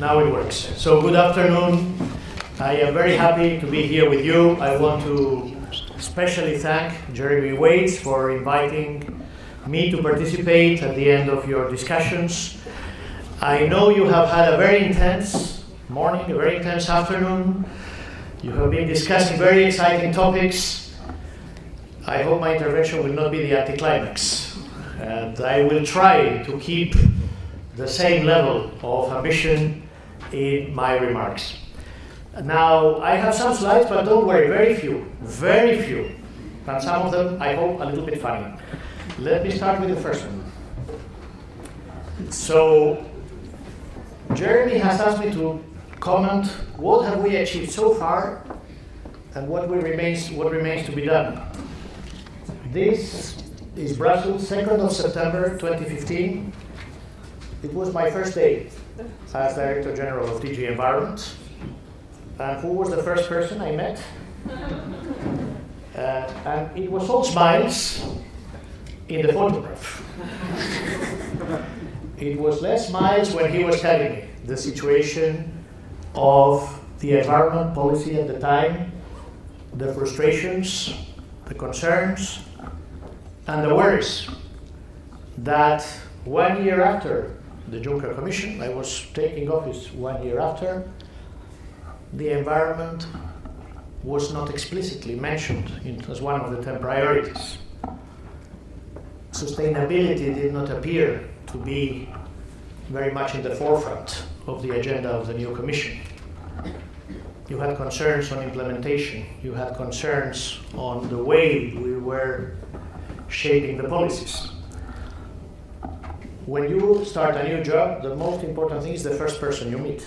Now it works. So good afternoon. I am very happy to be here with you. I want to especially thank Jeremy Waits for inviting me to participate at the end of your discussions. I know you have had a very intense morning, a very intense afternoon. You have been discussing very exciting topics. I hope my intervention will not be the anticlimax. And I will try to keep the same level of ambition in my remarks. Now, I have some slides, but don't worry, very few. And some of them, I hope, a little bit funny. Let me start with the first one. So, Jeremy has asked me to comment what have we achieved so far and what remains to be done. This is Brussels, 2nd of September 2015. It was my first day as Director General of DG Environment. And who was the first person I met? And it was all smiles in the photograph. It was less smiles when he was telling me the situation of the environment policy at the time, the frustrations, the concerns, and the worries that 1 year after the Juncker Commission, I was taking office 1 year after, the environment was not explicitly mentioned as one of the 10 priorities. Sustainability did not appear to be very much in the forefront of the agenda of the new Commission. You had concerns on implementation. You had concerns on the way we were shaping the policies. When you start a new job, the most important thing is the first person you meet,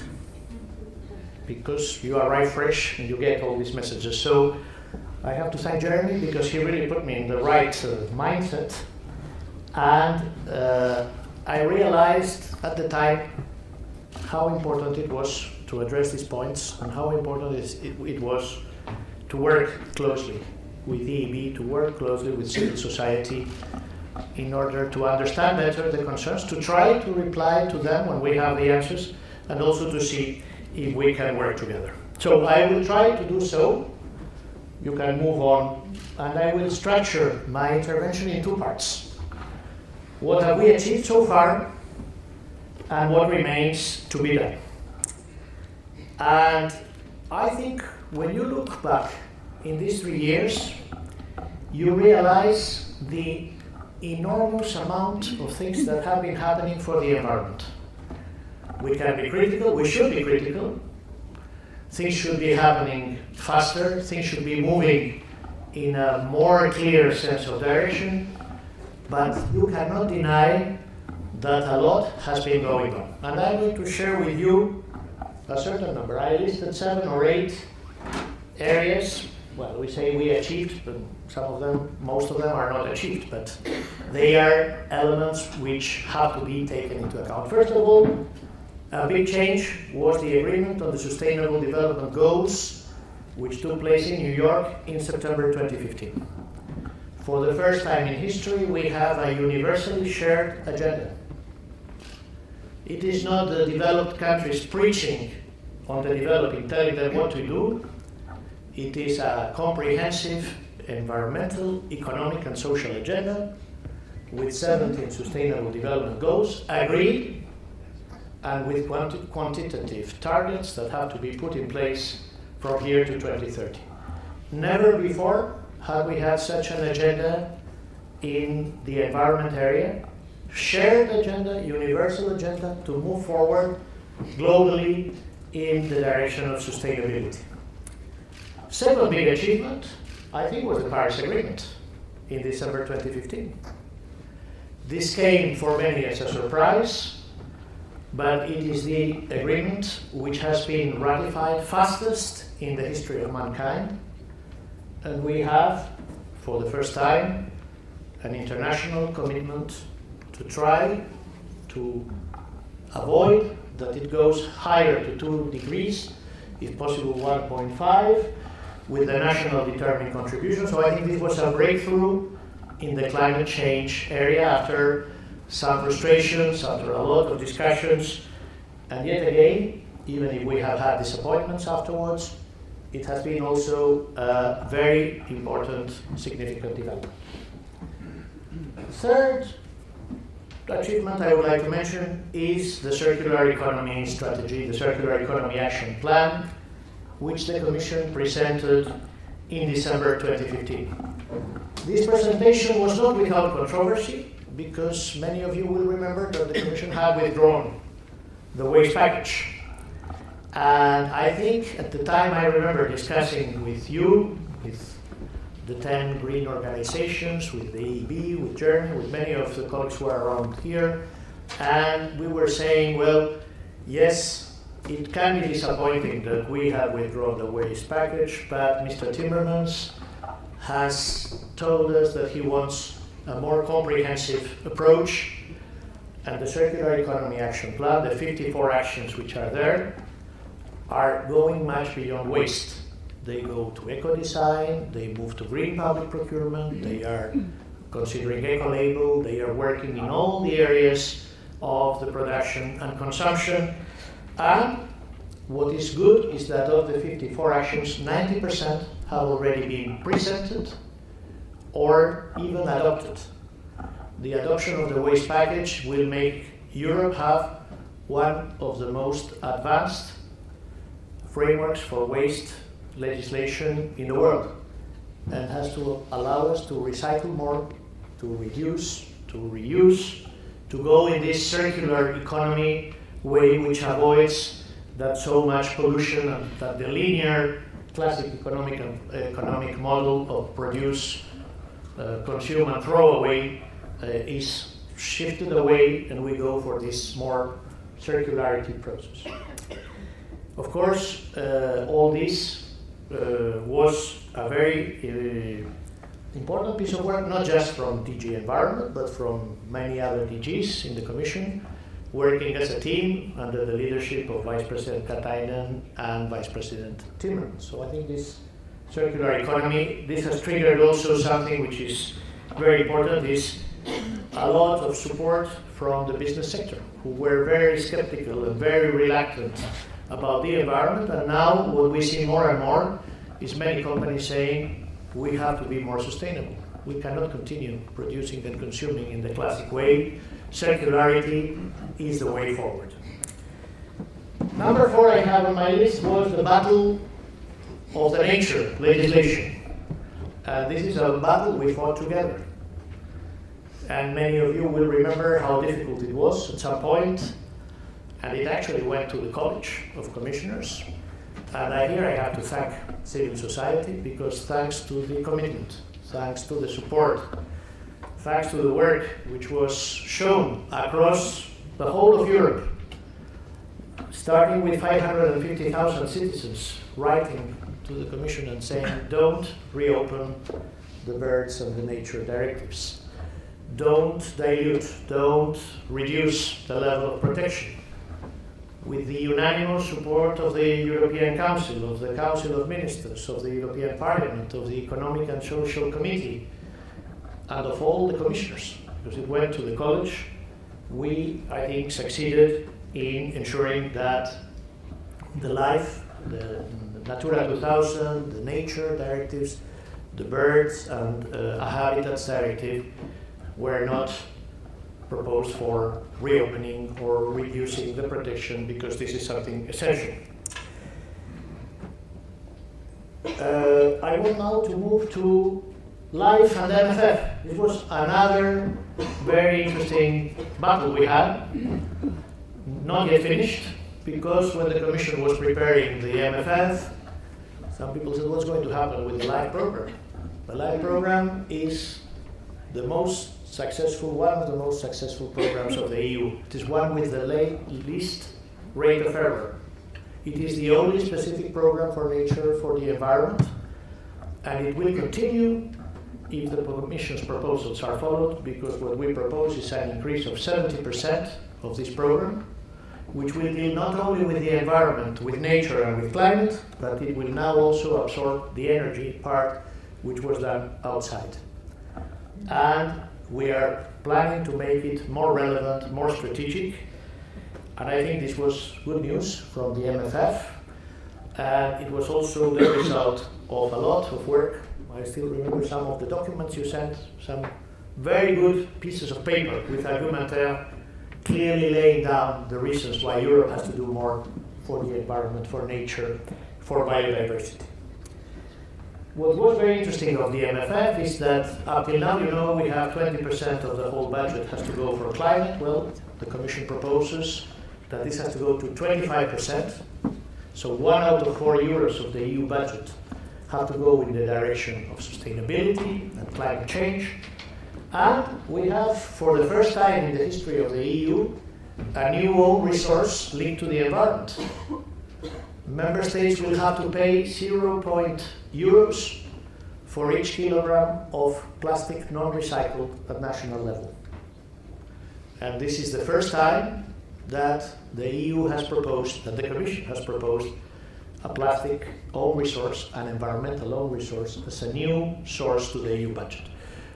because you arrive fresh and you get all these messages. So I have to thank Jeremy because he really put me in the right mindset. And I realized at the time how important it was to address these points and how important it was to work closely with EEB, to work closely with civil society in order to understand better the concerns, to try to reply to them when we have the answers, and also to see if we can work together. So I will try to do so. You can move on, and I will structure my intervention in two parts. What have we achieved so far, and what remains to be done? And I think when you look back in these 3 years, you realize the enormous amount of things that have been happening for the environment. We can be critical, we should be critical. Things should be happening faster, things should be moving in a more clear sense of direction, but you cannot deny that a lot has been going on. And I'm going to share with you a certain number. I listed 7 or 8 areas. Well, we say we achieved, but most of them are not achieved, but they are elements which have to be taken into account. First of all, a big change was the agreement on the Sustainable Development Goals, which took place in New York in September 2015. For the first time in history, we have a universally shared agenda. It is not the developed countries preaching on the developing, telling them what to do. It is a comprehensive environmental, economic, and social agenda with 17 Sustainable Development Goals agreed and with quantitative targets that have to be put in place from here to 2030. Never before have we had such an agenda in the environment area. Shared agenda, universal agenda to move forward globally in the direction of sustainability. Second big achievement, I think, was the Paris Agreement in December 2015. This came for many as a surprise, but it is the agreement which has been ratified fastest in the history of mankind. And we have, for the first time, an international commitment to try to avoid that it goes higher to 2 degrees, if possible 1.5, with the national determined contribution. So I think this was a breakthrough in the climate change area after some frustrations, after a lot of discussions, and yet again, even if we have had disappointments afterwards, it has been also a very important, significant development. Third achievement I would like to mention is the circular economy strategy, the circular economy action plan, which the Commission presented in December 2015. This presentation was not without controversy, because many of you will remember that the Commission had withdrawn the waste package. And I think at the time I remember discussing with you, with the 10 green organizations, with the EEB, with Germany, with many of the colleagues who are around here, and we were saying, well, yes, it can be disappointing that we have withdrawn the waste package, but Mr. Timmermans has told us that he wants a more comprehensive approach, and the Circular Economy Action Plan, the 54 actions which are there, are going much beyond waste. They go to eco-design, they move to green public procurement, they are considering eco-label, they are working in all the areas of the production and consumption. And what is good is that of the 54 actions, 90% have already been presented or even adopted. The adoption of the waste package will make Europe have one of the most advanced frameworks for waste legislation in the world, and has to allow us to recycle more, to reduce, to reuse, to go in this circular economy way which avoids that so much pollution and that the linear classic economic model of produce, consume and throw away is shifted away, and we go for this more circularity process. Of course, all this was a very important piece of work, not just from DG Environment, but from many other DGs in the Commission, working as a team under the leadership of Vice President Katainen and Vice President Timmermans. So I think this circular economy, this has triggered also something which is very important, is a lot of support from the business sector, who were very skeptical and very reluctant about the environment, and now what we see more and more is many companies saying we have to be more sustainable. We cannot continue producing and consuming in the classic way. Circularity is the way forward. Number 4 I have on my list was the battle of the nature legislation. This is a battle we fought together. And many of you will remember how difficult it was at some point. And it actually went to the College of Commissioners. And here I have to thank civil society, because thanks to the commitment, thanks to the support, thanks to the work which was shown across the whole of Europe, starting with 550,000 citizens writing to the Commission and saying, don't reopen the birds and the nature directives. Don't dilute, don't reduce the level of protection. With the unanimous support of the European Council, of the Council of Ministers, of the European Parliament, of the Economic and Social Committee, and of all the commissioners, because it went to the College, we, I think, succeeded in ensuring that the life, the Natura 2000, the nature directives, the birds, and a habitats directive were not proposed for reopening or reducing the protection, because this is something essential. I want now to move to LIFE and MFF. This was another very interesting battle we had, not yet finished, because when the Commission was preparing the MFF, some people said, what's going to happen with the LIFE program? The LIFE program is the most successful, one of the most successful programs of the EU. It is one with the least rate of error. It is the only specific program for nature, for the environment, and it will continue if the Commission's proposals are followed, because what we propose is an increase of 70% of this program, which will deal not only with the environment, with nature and with climate, but it will now also absorb the energy part which was done outside. And we are planning to make it more relevant, more strategic, And I think this was good news from the MFF. And it was also the result of a lot of work. I still remember some of the documents you sent, some very good pieces of paper with argumentaire clearly laying down the reasons why Europe has to do more for the environment, for nature, for biodiversity. What was very interesting of the MFF is that up till now, you know, we have 20% of the whole budget has to go for climate. Well, the Commission proposes that this has to go to 25%. So 1 out of 4 euros of the EU budget have to go in the direction of sustainability and climate change. And we have, for the first time in the history of the EU, a new own resource linked to the environment. Member states will have to pay 0 euros for each kilogram of plastic non-recycled at national level. And this is the first time that the EU has proposed, that the Commission has proposed, a plastic own resource, an environmental own resource, as a new source to the EU budget.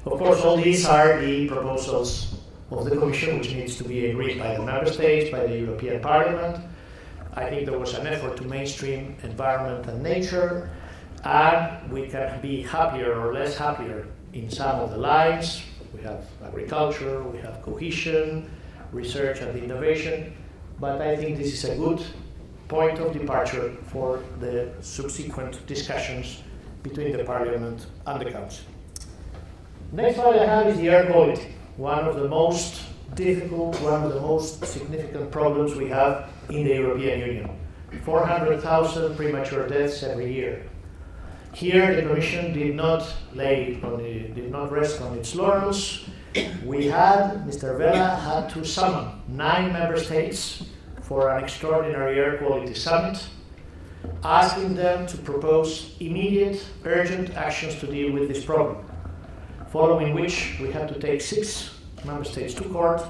Of course, all these are the proposals of the Commission, which needs to be agreed by the Member States, by the European Parliament. I think there was an effort to mainstream environment and nature, and we can be happier or less happier in some of the lines. We have agriculture, we have cohesion, research and innovation, but I think this is a good point of departure for the subsequent discussions between the Parliament and the Council. Next slide I have is the air quality, one of the most difficult, one of the most significant problems we have in the European Union. 400,000 premature deaths every year. Here the Commission did not rest on its laurels. Mr. Vella had to summon 9 member states for an extraordinary air quality summit, asking them to propose immediate, urgent actions to deal with this problem, following which we had to take 6 member states to court,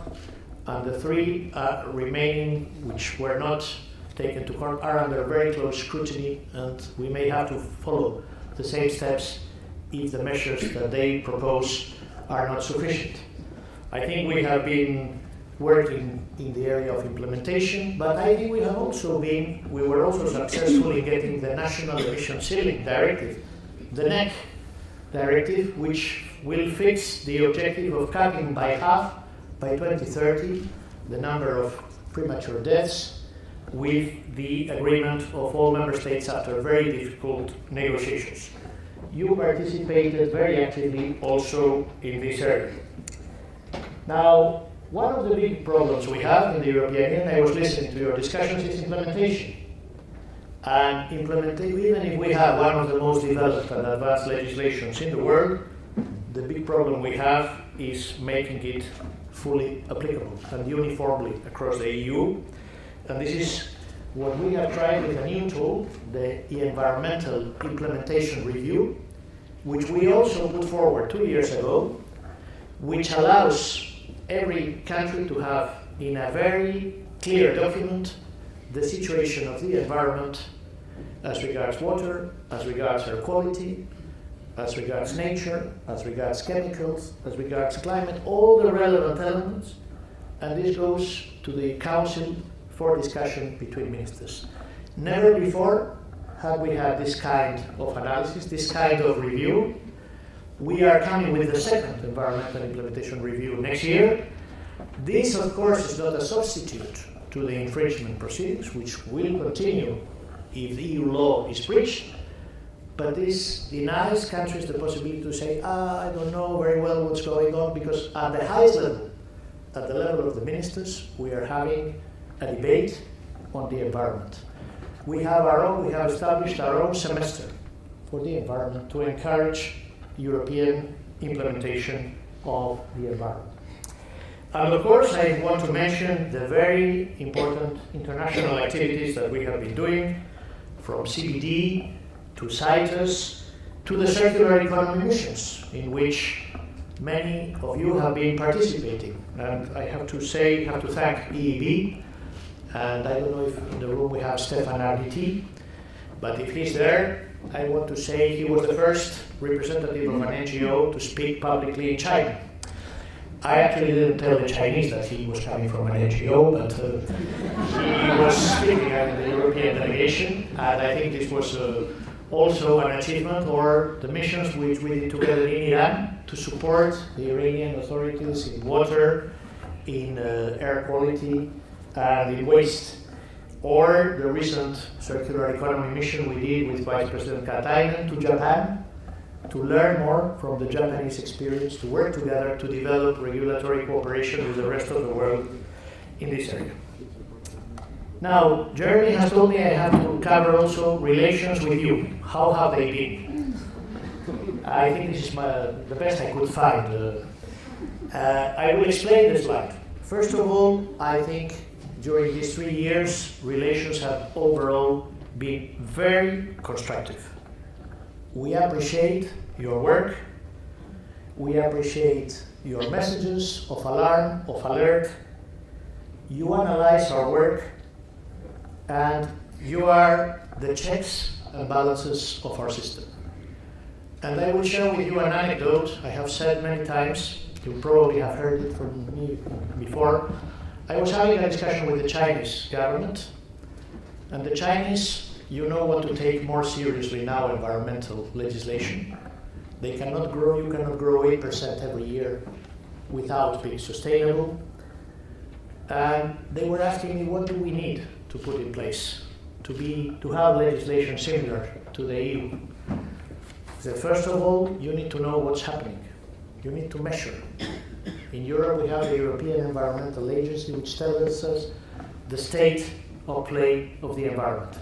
and the 3 remaining, which were not taken to court, are under very close scrutiny, and we may have to follow the same steps if the measures that they propose are not sufficient. I think we have been working in the area of implementation, but I think we were also successful in getting the National Emission Ceiling Directive, the NEC Directive, which will fix the objective of cutting by half by 2030 the number of premature deaths, with the agreement of all member states after very difficult negotiations. You participated very actively also in this area. Now, one of the big problems we have in the European Union, I was listening to your discussions, is implementation. And even if we have one of the most developed and advanced legislations in the world, the big problem we have is making it fully applicable and uniformly across the EU. And this is what we have tried with a new tool, the Environmental Implementation Review, which we also put forward 2 years ago, which allows every country to have in a very clear document the situation of the environment as regards water, as regards air quality, as regards nature, as regards chemicals, as regards climate, all the relevant elements, and this goes to the Council for discussion between ministers. Never before have we had this kind of analysis, this kind of review. We are coming with the second environmental implementation review next year. This, of course, is not a substitute to the infringement proceedings, which will continue if the EU law is breached, but this denies countries the possibility to say, I don't know very well what's going on, because at the highest level, at the level of the ministers, we are having a debate on the environment. We have established our own semester for the environment to encourage European implementation of the environment. And of course, I want to mention the very important international activities that we have been doing, from CBD to CITES to the circular economy missions, in which many of you have been participating. And I have to thank EEB, and I don't know if in the room we have Stefan Arditi, but if he's there, I want to say he was the first representative of an NGO to speak publicly in China. I actually didn't tell the Chinese that he was coming from an NGO, but he was speaking at the European delegation, and I think this was also an achievement, or the missions which we did together in Iran to support the Iranian authorities in water, in air quality, and in waste, or the recent circular economy mission we did with Vice President Katainen to Japan, to learn more from the Japanese experience, to work together to develop regulatory cooperation with the rest of the world in this area. Now, Jeremy has told me I have to cover also relations with you. How have they been? I think this is the best I could find. I will explain the slide. First of all, I think during these 3 years, relations have overall been very constructive. We appreciate your work. We appreciate your messages of alarm, of alert. You analyze our work, and you are the checks and balances of our system. And I will share with you an anecdote I have said many times. You probably have heard it from me before. I was having a discussion with the Chinese government, and the Chinese, you know, want to take more seriously now environmental legislation. They cannot grow, you cannot grow 8% every year without being sustainable. And they were asking me, what do we need to put in place to have legislation similar to the EU? I said, first of all, you need to know what's happening. You need to measure. In Europe, we have the European Environmental Agency, which tells us the state of play of the environment.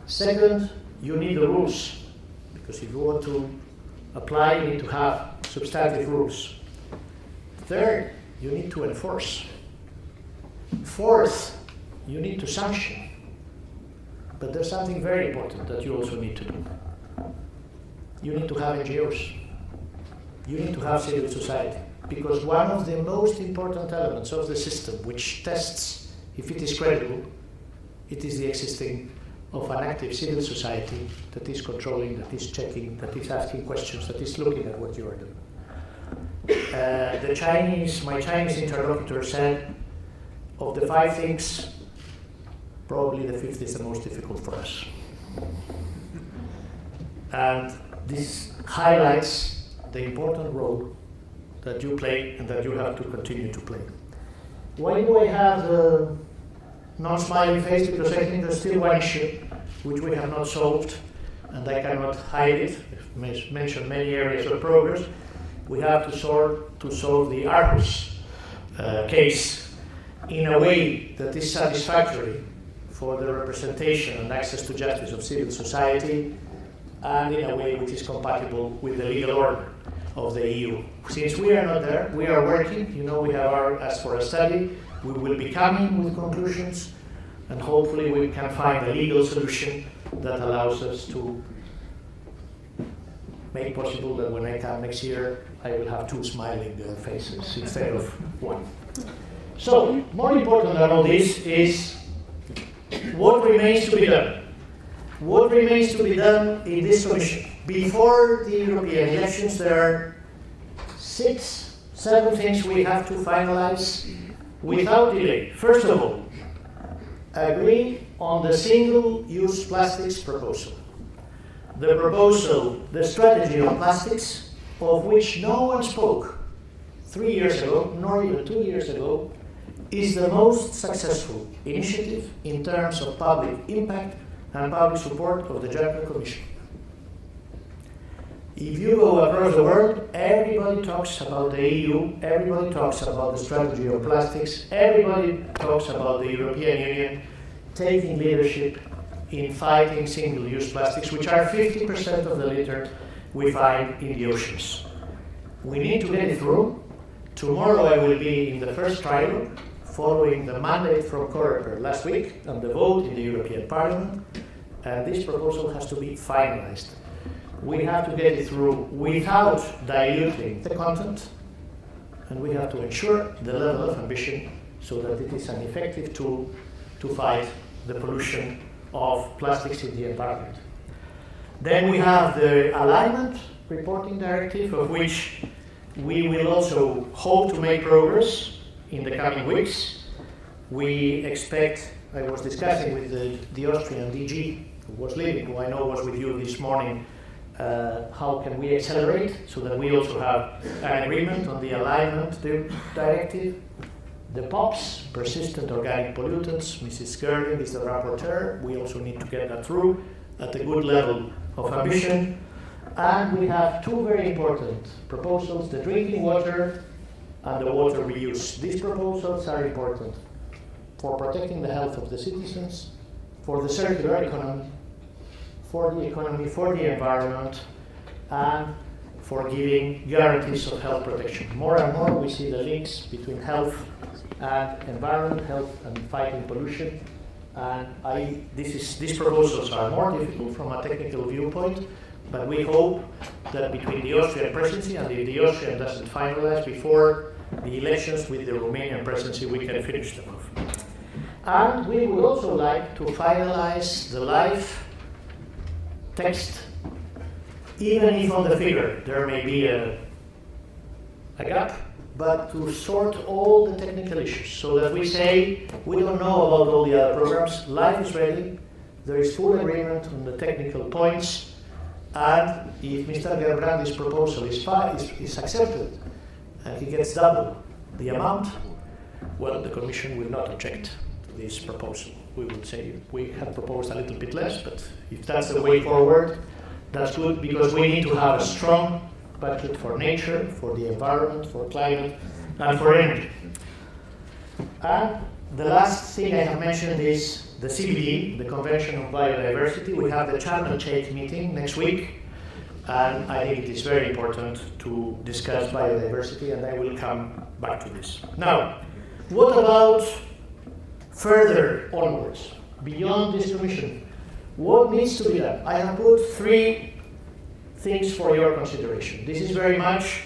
Second, you need the rules, because if you want to apply, you need to have substantive rules. Third, you need to enforce. Fourth, you need to sanction. But there's something very important that you also need to do. You need to have NGOs. You need to have civil society. Because one of the most important elements of the system which tests if it is credible, it is the existing of an active civil society that is controlling, that is checking, that is asking questions, that is looking at what you are doing. My Chinese interlocutor said, of the 5 things, probably the 5th is the most difficult for us. And this highlights the important role that you play and that you have to continue to play. Why do I have the non-smiling face? Because I think there's still one issue which we have not solved, and I cannot hide it. I've mentioned many areas of progress. We have to solve the Aarhus case in a way that is satisfactory for the representation and access to justice of civil society, and in a way which is compatible with the legal order of the EU. Since we are not there, we are working. You know, we have asked for a study. We will be coming with conclusions, and hopefully we can find a legal solution that allows us to make possible that when I come next year, I will have 2 smiling faces instead of 1. So, more important than all this is what remains to be done. What remains to be done in this commission? Before the European elections, there are 6, 7 things we have to finalize without delay. First of all, agree on the single-use plastics proposal. The proposal, the strategy on plastics, of which no one spoke 3 years ago, nor even 2 years ago, is the most successful initiative in terms of public impact and public support of the Juncker Commission. If you go across the world, everybody talks about the EU, everybody talks about the strategy of plastics, everybody talks about the European Union taking leadership in fighting single-use plastics, which are 50% of the litter we find in the oceans. We need to get it through. Tomorrow I will be in the first trial, following the mandate from Coreper last week and the vote in the European Parliament, and this proposal has to be finalized. We have to get it through without diluting the content, and we have to ensure the level of ambition so that it is an effective tool to fight the pollution of plastics in the environment. Then we have the alignment reporting directive, of which we will also hope to make progress in the coming weeks. We expect, I was discussing with the Austrian DG, who was leading, who I know was with you this morning, how can we accelerate so that we also have an agreement on the alignment directive. The POPs, persistent organic pollutants, Mrs. Gerling is the rapporteur. We also need to get that through at a good level of ambition. And we have two very important proposals, the drinking water and the water reuse. These proposals are important for protecting the health of the citizens, for the circular economy, for the environment, and for giving guarantees of health protection. More and more we see the links between health and environment, health and fighting pollution. And these proposals are more difficult from a technical viewpoint, but we hope that between the Austrian presidency, and if the Austrian doesn't finalize before the elections with the Romanian presidency, we can finish them off. And we would also like to finalize the live text, even if on the figure there may be a gap, but to sort all the technical issues so that we say we don't know about all the other programs, life is ready, there is full agreement on the technical points, and if Mr. Gerbrandy's proposal is accepted and he gets double the amount, well, the Commission will not object to this proposal. We will say we had proposed a little bit less, but if that's the way forward, that's good, because we need to have a strong budget for nature, for the environment, for climate, and for energy. And the last thing I have mentioned is the CBD, the Convention on Biodiversity. We have the channel change meeting next week, and I think it is very important to discuss biodiversity, and I will come back to this. Now, what about further onwards, beyond this Commission? What needs to be done? I have put three things for your consideration. This is very much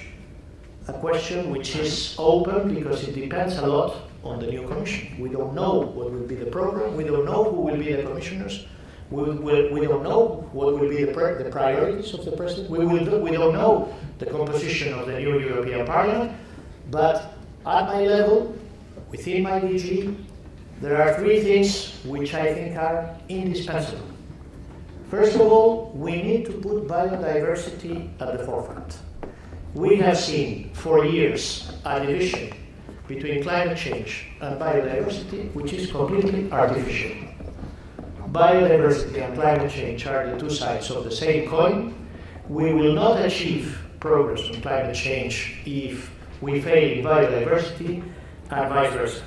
a question which is open because it depends a lot on the new Commission. We don't know what will be the program, we don't know who will be the commissioners, we don't know what will be the priorities of the President, we don't know the composition of the new European Parliament, but at my level, within my DG, there are three things which I think are indispensable. First of all, we need to put biodiversity at the forefront. We have seen for years a division between climate change and biodiversity, which is completely artificial. Biodiversity and climate change are the two sides of the same coin. We will not achieve progress on climate change if we fail in biodiversity, and vice versa.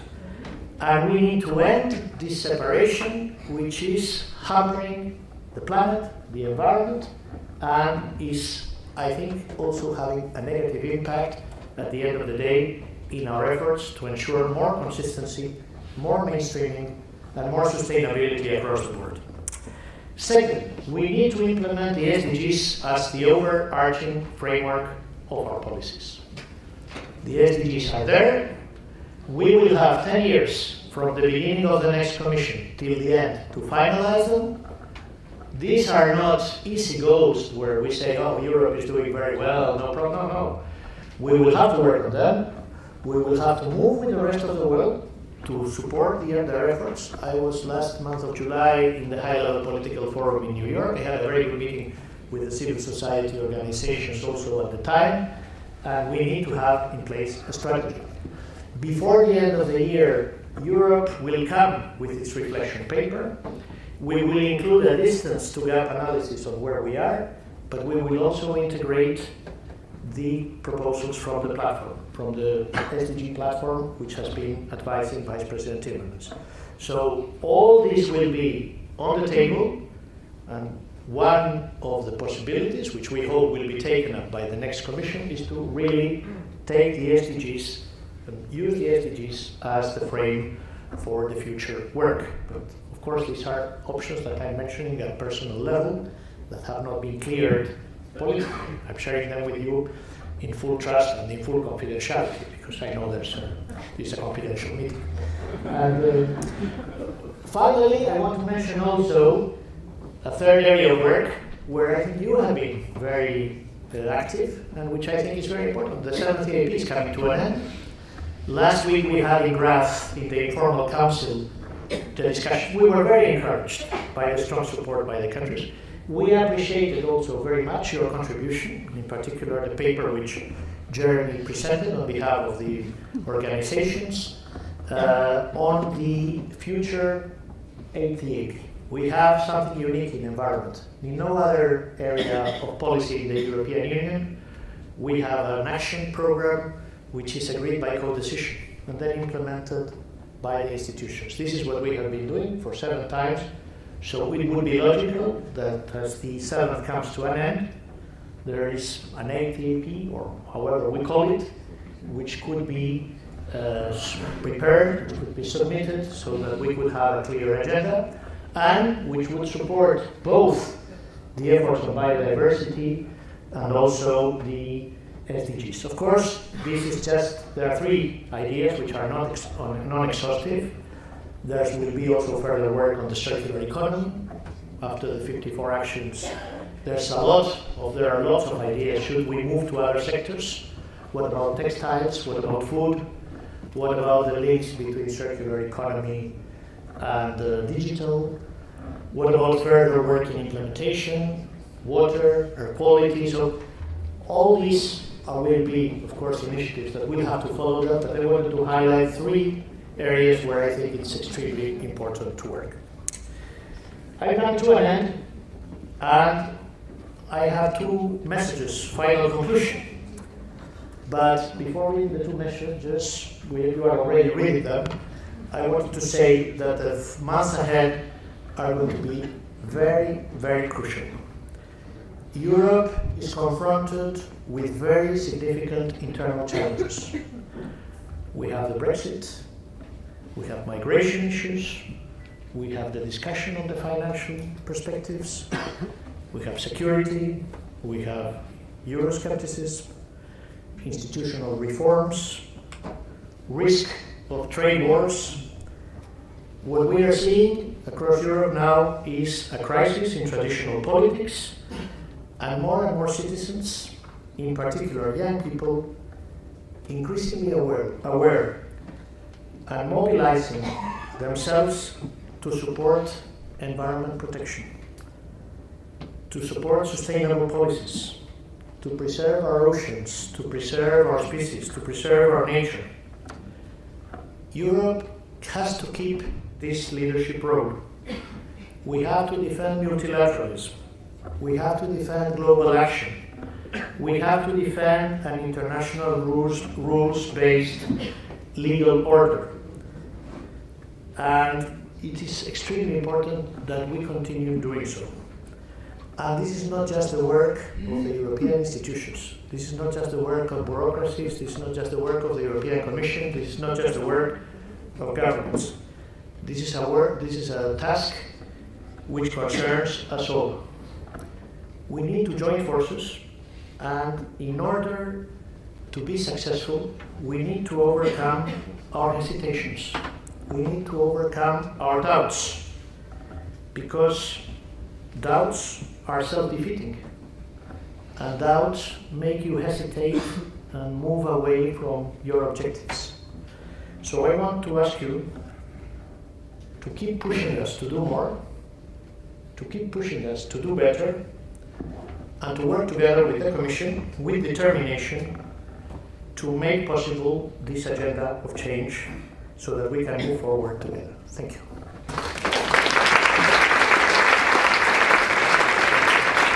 And we need to end this separation, which is hampering the planet, the environment, and is, I think, also having a negative impact at the end of the day in our efforts to ensure more consistency, more mainstreaming, and more sustainability across the board. Second, we need to implement the SDGs as the overarching framework of our policies. The SDGs are there. We will have 10 years from the beginning of the next Commission till the end to finalize them. These are not easy goals where we say, oh, Europe is doing very well, no problem, no. We will have to work on them. We will have to move with the rest of the world to support their efforts. I was last month of July in the high-level political forum in New York. I had a very good meeting with the civil society organizations also at the time, and we need to have in place a strategy. Before the end of the year, Europe will come with its reflection paper. We will include a distance to gap analysis of where we are, but we will also integrate the proposals from the platform, from the SDG platform, which has been advising Vice President Timmermans. So all this will be on the table, and one of the possibilities, which we hope will be taken up by the next Commission, is to really take the SDGs and use the SDGs as the frame for the future work. But of course, these are options that I'm mentioning at personal level that have not been cleared politically. I'm sharing them with you in full trust and in full confidentiality, because I know this is a confidential meeting. And finally, I want to mention also a third area of work where I think you have been very active, and which I think is very important. The 7th EEB is coming to an end. Last week we had in Graaf, in the informal council, the discussion. We were very encouraged by the strong support by the countries. We appreciated also very much your contribution, in particular the paper which Jeremy presented on behalf of the organizations on the future 8th EEB. We have something unique in environment. In no other area of policy in the European Union, we have an action program which is agreed by co-decision and then implemented by the institutions. This is what we have been doing for 7 times. So it would be logical that as the 7th comes to an end, there is an 8th EEB, or however we call it, which could be prepared, could be submitted, so that we could have a clear agenda, and which would support both the efforts on biodiversity and also the SDGs. Of course, this is just, there are 3 ideas which are non-exhaustive. There will be also further work on the circular economy after the 54 actions. There are lots of ideas. Should we move to other sectors? What about textiles? What about food? What about the links between circular economy and digital? What about further work in implementation, water, air quality? So all these will be, of course, initiatives that we have to follow up, but I wanted to highlight 3 areas where I think it's extremely important to work. I come to an end, and I have 2 messages, final conclusion. But before reading the 2 messages, you are already reading them, I wanted to say that the months ahead are going to be very, very crucial. Europe is confronted with very significant internal challenges. We have the Brexit, we have migration issues, we have the discussion on the financial perspectives, we have security, we have Euroscepticism, institutional reforms, risk of trade wars. What we are seeing across Europe now is a crisis in traditional politics, and more citizens, in particular young people, increasingly aware and mobilizing themselves to support environment protection, to support sustainable policies, to preserve our oceans, to preserve our species, to preserve our nature. Europe has to keep this leadership role. We have to defend multilateralism. We have to defend global action. We have to defend an international rules-based legal order. And it is extremely important that we continue doing so. And this is not just the work of the European institutions. This is not just the work of bureaucracies. This is not just the work of the European Commission. This is not just the work of governments. This is a task which concerns us all. We need to join forces, and in order to be successful, we need to overcome our hesitations. We need to overcome our doubts, because doubts are self-defeating, and doubts make you hesitate and move away from your objectives. So I want to ask you to keep pushing us to do more, to keep pushing us to do better, and to work together with the Commission with determination to make possible this agenda of change so that we can move forward together. Thank you.